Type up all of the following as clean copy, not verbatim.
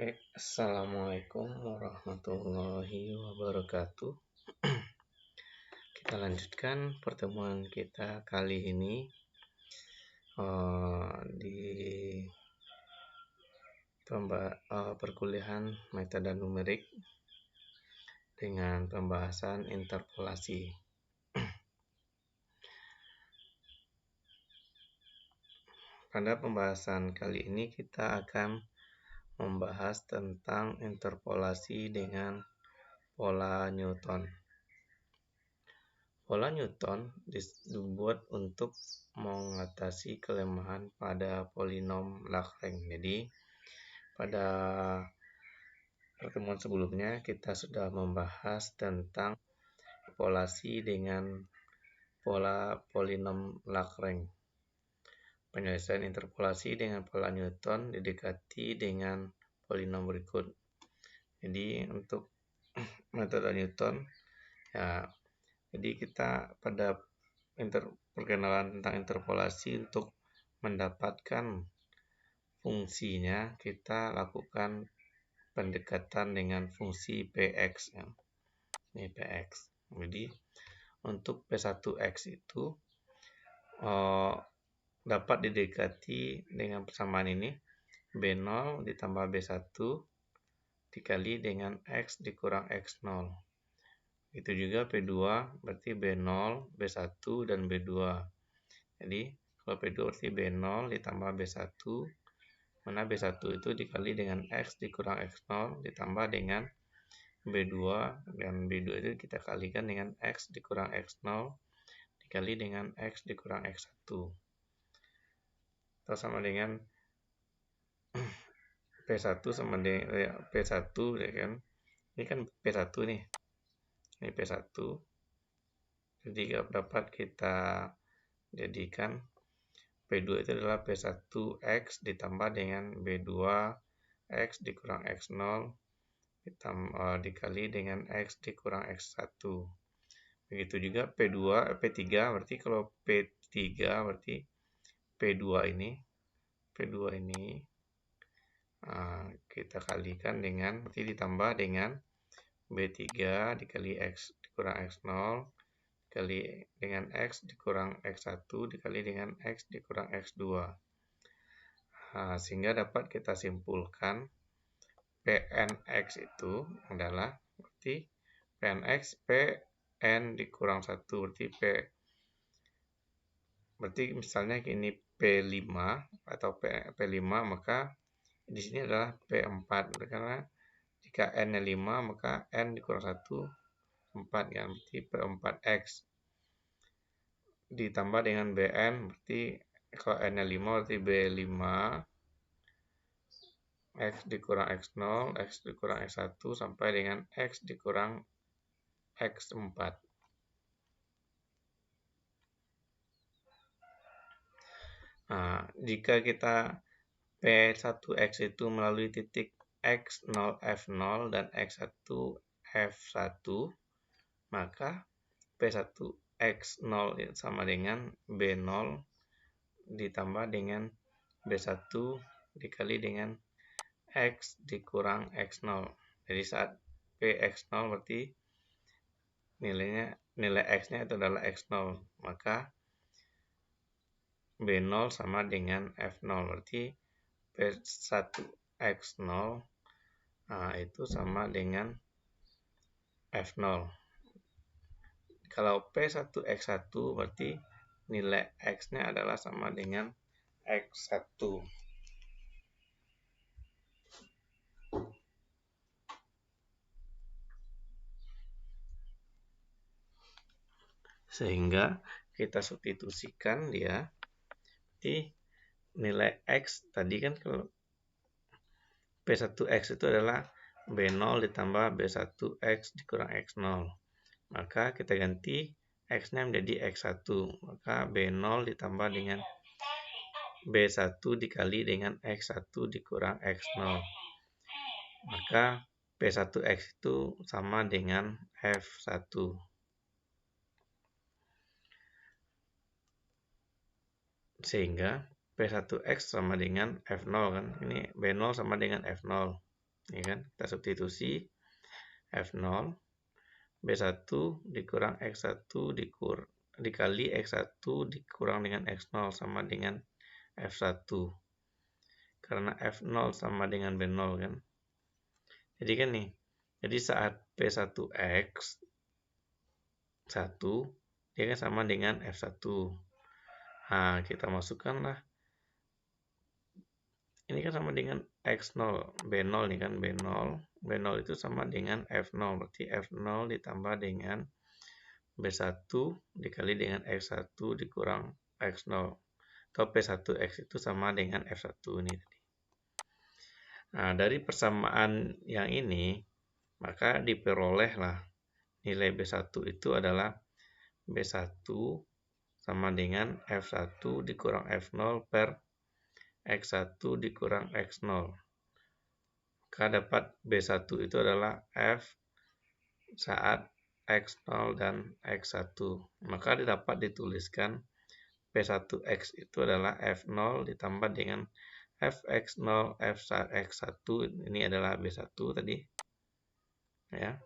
Baik, Assalamualaikum warahmatullahi wabarakatuh. Kita lanjutkan pertemuan kita kali ini di perkuliahan metode numerik dengan pembahasan interpolasi. Pada pembahasan kali ini kita akan membahas tentang interpolasi dengan pola Newton. Pola Newton dibuat untuk mengatasi kelemahan pada polinom Lagrange. Jadi, pada pertemuan sebelumnya kita sudah membahas tentang interpolasi dengan pola polinom Lagrange. Penyelesaian interpolasi dengan pola Newton didekati dengan polinom berikut. Jadi, untuk metode Newton, jadi kita pada perkenalan tentang interpolasi untuk mendapatkan fungsinya kita lakukan pendekatan dengan fungsi Px. Ini Px. Jadi untuk P1x itu dapat didekati dengan persamaan ini B0 ditambah B1 dikali dengan X dikurang X0. Itu juga P2 berarti B0, B1, dan B2. Jadi kalau P2 berarti B0 ditambah B1, mana B1 itu dikali dengan X dikurang X0 ditambah dengan B2, dan B2 itu kita kalikan dengan X dikurang X0 dikali dengan X dikurang X1. Atau sama dengan P1 sama dengan P1 ya kan. Ini kan P1 nih. Ini P1. Jadi dapat kita jadikan P2 itu adalah P1X ditambah dengan B2X dikurang X0 dikali dengan X dikurang X1. Begitu juga P3 berarti kalau P3 berarti P2 ini kita kalikan dengan berarti ditambah dengan B3 dikali X dikurang X0 dikali dengan X dikurang X1 dikali dengan X dikurang X2. Sehingga dapat kita simpulkan Pnx itu adalah berarti Pnx Pn dikurang 1 berarti misalnya ini P5 atau P5 maka di sini adalah P4 karena jika N-nya 5 maka N dikurang 1 4 kan, berarti P4X ditambah dengan Bn berarti kalau N-nya 5 berarti B5 X dikurang X0 X dikurang X1 sampai dengan X dikurang X4. Jika kita P1X itu melalui titik X0 F0 dan X1 F1 maka P1X0 sama dengan B0 ditambah dengan B1 dikali dengan X dikurang X0. Jadi saat Px0 berarti nilai X-nya itu adalah X0, maka B0 sama dengan F0 berarti P1X0 itu sama dengan F0. Kalau P1X1 berarti nilai X-nya adalah sama dengan X1. Sehingga kita substitusikan dia di nilai X tadi kan kalau P1X itu adalah B0 ditambah B1X dikurang X0. Maka kita ganti X-nya menjadi X1. Maka B0 ditambah dengan B1 dikali dengan X1 dikurang X0. Maka P1X itu sama dengan F1. Sehingga P1X sama dengan F0 kan. Ini B0 sama dengan F0. Ya kan? Kita substitusi F0 B1 dikurang X1 dikali X1 dikurang dengan X0 sama dengan F1. Karena F0 sama dengan B0 kan. Jadi kan nih, jadi saat P1X 1 dia kan sama dengan F1. Nah, kita masukkanlah. Ini kan sama dengan X0, B0 nih kan, B0 itu sama dengan F0, berarti F0 ditambah dengan B1 dikali dengan X1 dikurang X0. Atau P1X itu sama dengan F1 ini tadi. Nah, dari persamaan yang ini, maka diperolehlah nilai B1 itu adalah B1 sama dengan F1 dikurang F0 per X1 dikurang X0. Maka dapat B1 itu adalah F saat X0 dan X1. Maka dapat dituliskan P1X itu adalah F0 ditambah dengan Fx0 Fx1 ini adalah B1 tadi ya,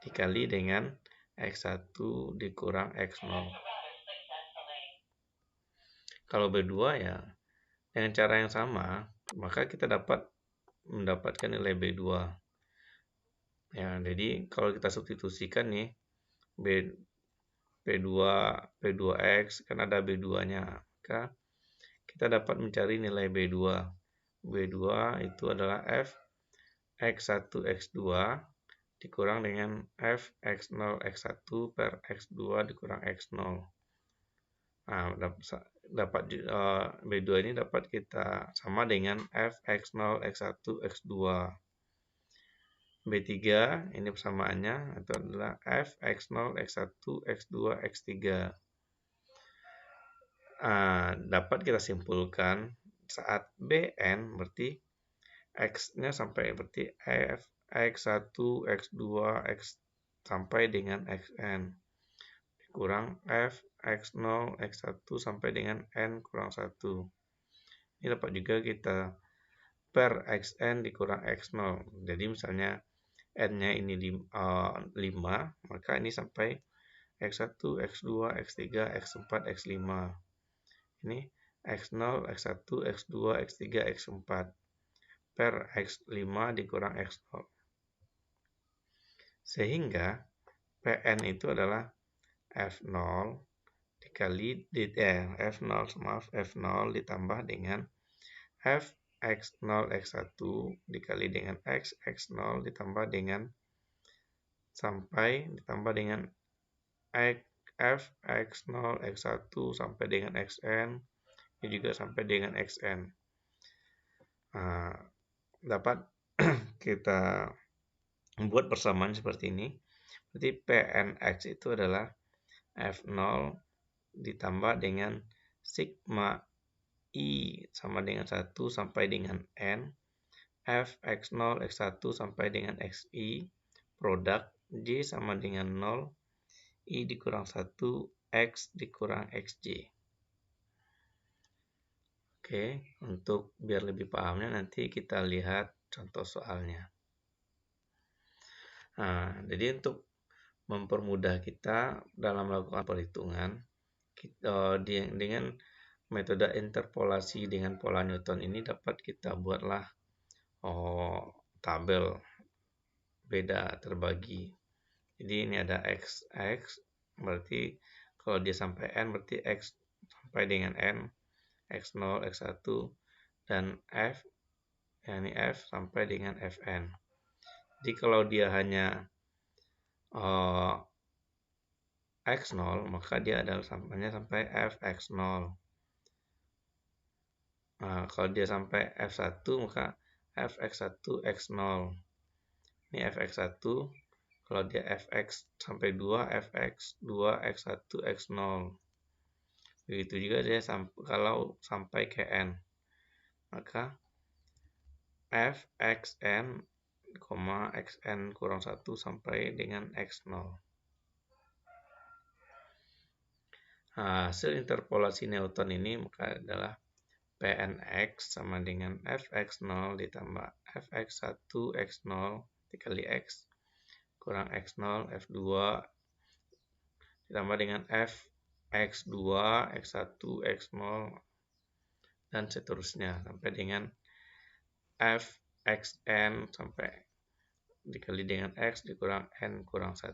dikali dengan X1 dikurang X0. Kalau B2 ya dengan cara yang sama, maka kita dapat mendapatkan nilai B2. Ya, jadi kalau kita substitusikan nih P2 P2X kan ada B2-nya, maka kita dapat mencari nilai B2. B2 itu adalah F X1 X2 dikurang dengan F X0 X1 per X2 dikurang X0. Nah, dapat B2 ini dapat kita sama dengan F X0 X1 X2. B3 ini persamaannya itu adalah F X0 X1 X2 X3. Dapat kita simpulkan saat Bn berarti X-nya sampai berarti F X1, X2, X sampai dengan Xn kurang F X0, X1 sampai dengan N kurang 1. Ini dapat juga kita per Xn dikurang X0. Jadi misalnya N-nya ini 5, maka ini sampai X1, X2, X3, X4, X5. Ini X0, X1, X2, X3, X4 per X5 dikurang X0. Sehingga Pn itu adalah F0 dikali F0 ditambah dengan F X0 X1 dikali dengan X X0 ditambah dengan sampai ditambah dengan F X0 X1 sampai dengan Xn ini juga sampai dengan Xn. Dapat kita membuat persamaan seperti ini. Berarti Pnx itu adalah F0 ditambah dengan sigma I sama dengan 1 sampai dengan N F X0 X1 sampai dengan Xi produk J sama dengan 0 I dikurang 1 X dikurang Xj. Oke, untuk biar lebih pahamnya nanti kita lihat contoh soalnya. Nah, jadi untuk mempermudah kita dalam melakukan perhitungan dengan metode interpolasi dengan pola Newton ini dapat kita buatlah tabel beda terbagi. Jadi ini ada X berarti kalau dia sampai N berarti X sampai dengan N, X0, X1 dan F yakni F sampai dengan Fn. Jadi kalau dia hanya X0 maka dia adalah sampainya sampai Fx0. Nah, kalau dia sampai F1 maka Fx1 X0. Ini Fx1. Kalau dia Fx sampai 2 Fx2 X1 X0. Begitu juga dia kalau sampai ke N. Maka Fxn, Xn kurang 1 sampai dengan X0. Hasil interpolasi Newton ini maka adalah Pnx sama dengan fx0 ditambah fx1x0 dikali x kurang x0 f2 ditambah dengan fx2 x1 x0 dan seterusnya sampai dengan fxn sampai dikali dengan x dikurang n kurang 1.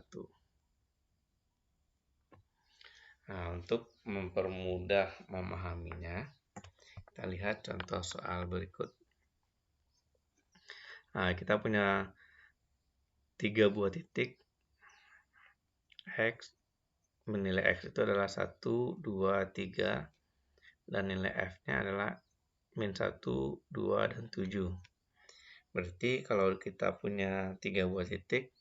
Nah, untuk mempermudah memahaminya, kita lihat contoh soal berikut. Nah, kita punya 3 buah titik. X, nilai X itu adalah 1, 2, 3. Dan nilai F-nya adalah min 1, 2, dan 7. Berarti kalau kita punya 3 buah titik,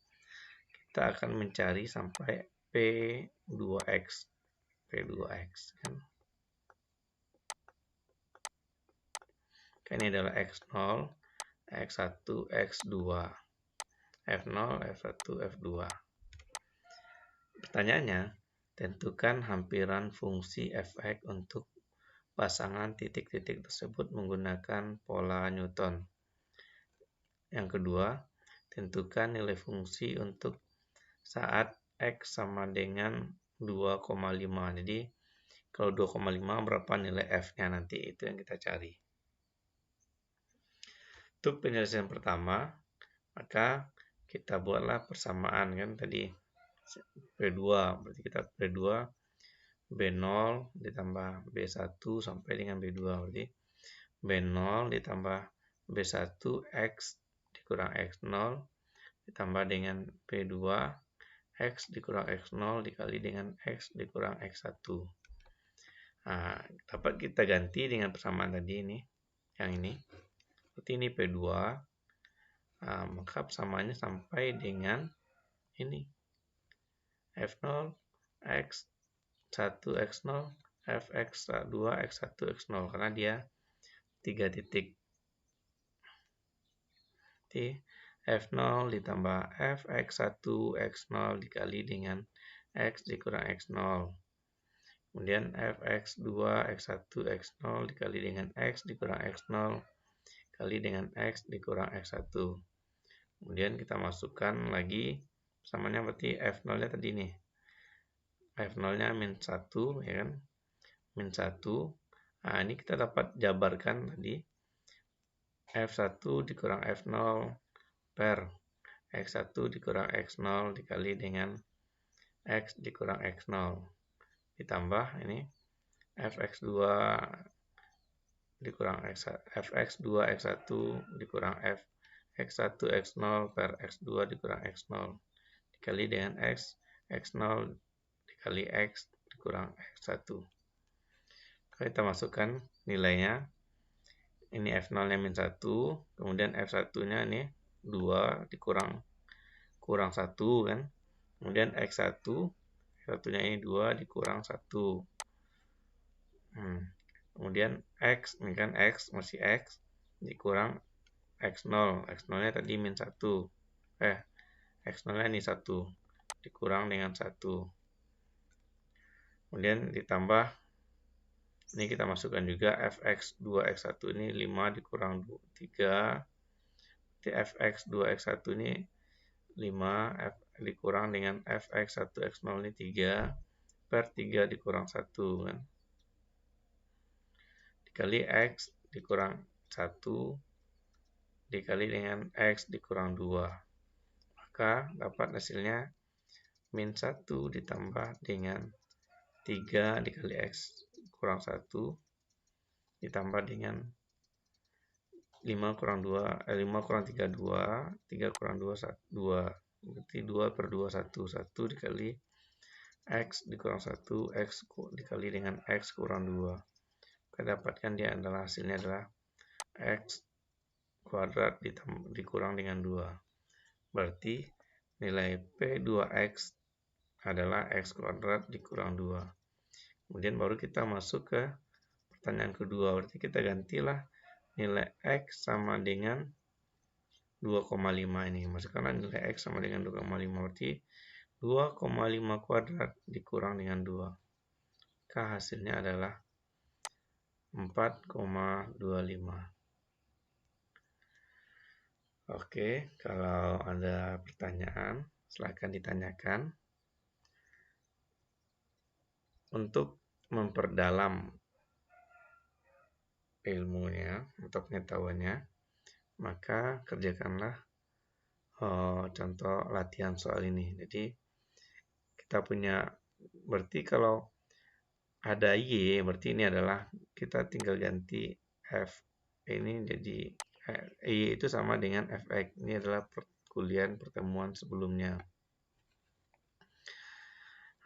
kita akan mencari sampai P2X. P2X kan. Ini adalah X0, X1, X2, F0, F1, F2. Pertanyaannya, tentukan hampiran fungsi fx untuk pasangan titik-titik tersebut menggunakan pola Newton. Yang kedua, tentukan nilai fungsi untuk saat x sama dengan 2,5. Jadi, kalau 2,5 berapa nilai f-nya nanti, itu yang kita cari. Untuk penyelesaian pertama, maka kita buatlah persamaan kan tadi P2, berarti kita P2 B0 ditambah B1 sampai dengan B2, berarti B0 ditambah B1 X dikurang X0 ditambah dengan P2 X dikurang X0 dikali dengan X dikurang X1. Nah, dapat kita ganti dengan persamaan tadi ini, yang ini. Berarti ini P2, nah, maka persamaannya sampai dengan ini. F0, X1, X0, Fx2, X1, X0, karena dia 3 titik. Jadi, F0 ditambah Fx1, X0 dikali dengan X dikurang X0. Kemudian Fx2, X1, X0 dikali dengan X dikurang X0 kali dengan X dikurang X1. Kemudian kita masukkan lagi persamaannya, berarti F0-nya tadi nih. F0-nya min 1, ya kan? Min 1. Nah, ini kita dapat jabarkan tadi. F1 dikurang F0 per X1 dikurang X0 dikali dengan X dikurang X0. Ditambah ini Fx2 dikurang Fx2 X1 dikurang X1 X0 per X2 dikurang X0 dikali dengan X0 dikali X dikurang X1. Kita masukkan nilainya. Ini F0-nya min 1, kemudian F1-nya ini 2 dikurang 1 kan. Kemudian X1, X1-nya ini 2 dikurang 1. Kemudian X, ini kan X, masih X, dikurang X0. X0-nya tadi min 1. X0-nya ini 1, dikurang dengan 1. Kemudian ditambah, ini kita masukkan juga Fx2, X1 ini 5 dikurang 3. Jadi Fx2, X1 ini 5, dikurang dengan Fx1, X0 ini 3, per 3 dikurang 1 kan. Dikali X dikurang 1 dikali dengan X dikurang 2. Maka dapat hasilnya min 1 ditambah dengan 3 dikali X kurang 1 ditambah dengan 5 kurang 3 2, 3 kurang 2, 2. Berarti 2 per 2, 1. 1 dikali X dikurang 1, X dikali dengan X kurang 2. Kita dapatkan dia adalah hasilnya adalah X kuadrat dikurang dengan 2. Berarti nilai P2X adalah X kuadrat dikurang 2. Kemudian baru kita masuk ke pertanyaan kedua. Berarti kita gantilah nilai X sama dengan 2,5 ini. Masukkanlah nilai X sama dengan 2,5. Berarti 2,5 kuadrat dikurang dengan 2. Maka hasilnya adalah 4,25. Oke, kalau ada pertanyaan, silakan ditanyakan. Untuk memperdalam ilmunya, untuk pengetahuannya, maka kerjakanlah contoh latihan soal ini. Jadi, kita punya, berarti kalau ada Y, berarti ini adalah, kita tinggal ganti F ini jadi Y itu sama dengan Fx. Ini adalah perkuliahan pertemuan sebelumnya.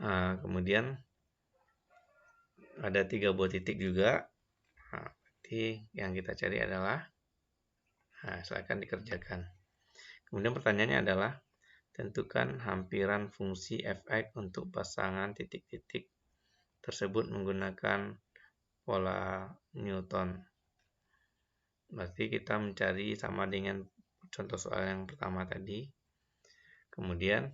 Nah, kemudian ada 3 buah titik juga. Nah, berarti yang kita cari adalah, silakan dikerjakan. Kemudian pertanyaannya adalah, tentukan hampiran fungsi Fx untuk pasangan titik-titik tersebut menggunakan pola Newton. Berarti kita mencari sama dengan contoh soal yang pertama tadi. Kemudian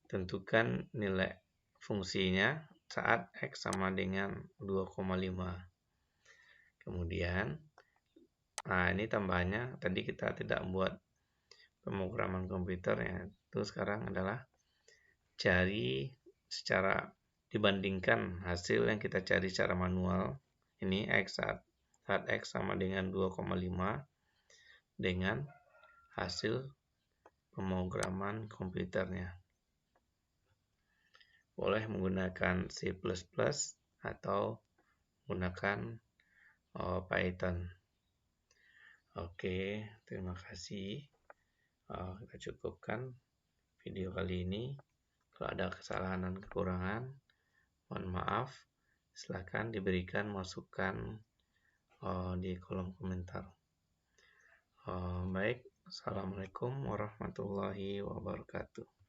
tentukan nilai fungsinya saat X sama dengan 2,5. Kemudian, ini tambahannya, tadi kita tidak buat pemrograman komputer ya. Itu sekarang adalah cari secara, dibandingkan hasil yang kita cari secara manual. Ini X saat X sama dengan 2,5 dengan hasil pemrograman komputernya. Boleh menggunakan C++ atau menggunakan Python. Oke, terima kasih. Kita cukupkan video kali ini. Kalau ada kesalahan dan kekurangan, mohon maaf. Silakan diberikan masukan di kolom komentar. Baik, assalamualaikum warahmatullahi wabarakatuh.